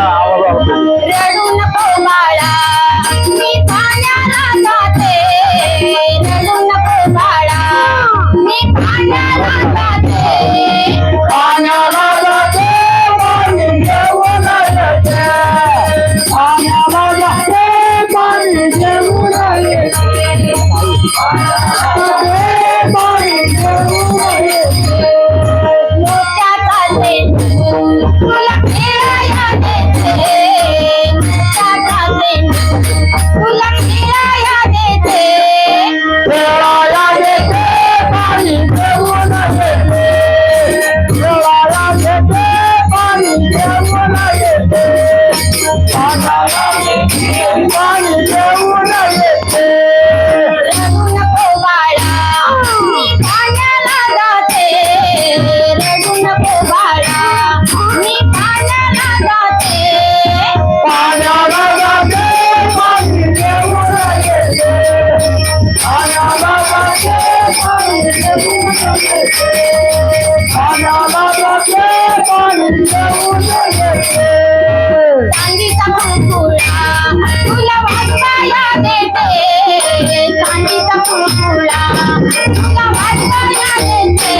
रडू नको बाळा मी पाण्याला जाते रडू नको बाळा मी पाण्याला जाते पाण्याला जाते पाणी घेऊन येते पाण्याला जाते पाणी घेऊन येते पाणी घेऊन येते मोत्याचा चेंडू तुला खेळायला देते मोत्याचा चेंडू तुला खेळायला देते खेळायला देते पाणी घेऊन येते खेळायला देते पाणी घेऊन येते पाण्याला देते पाणी घेऊन येते रडू नको बाळा मी पाण्याला जाते रडू नको बाळा मी पाण्याला जाते पाण्याला जाते पाणी घेऊन येते पाण्याला जाते पाणी घेऊन येते पाण्याला जाते पाणी घेऊन येते चांदीचा कुळकुळा तुला वाजवायला देते चांदीचा कुळकुळा तुला वाजवायला देते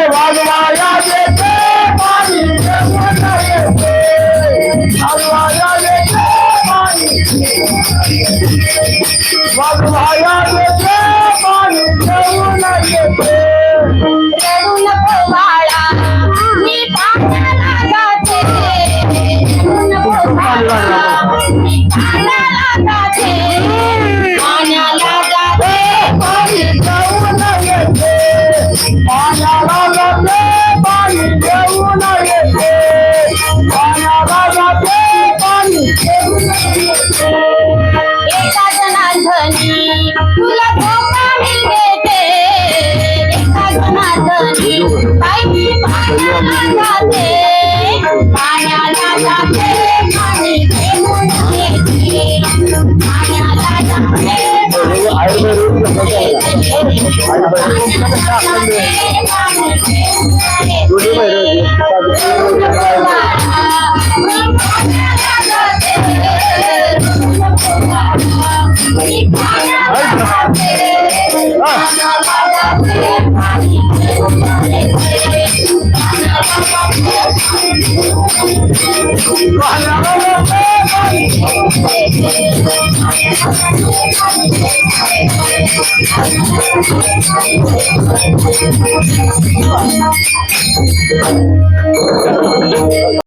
वाजवाया देते पाणी घेऊन येते वाजवाया देते पाणी वाजवाया देते पाणी घेऊन येते रडू नको बाळा मी पाण्याला जाते रडू नको बाळा मी पाण्याला जाते पाण्याला जाते पाणी घेऊन येते पाण्याला जाते पाणी घेऊन येते पाण्याला जाते पाणी घेऊन येते एका जनार्दनी तुला धोका मी देते एका जनार्दनी बाई मी पाण्याला जाते पाण्याला जाते पाणी घेऊन येते पाण्याला जाते पाण्याला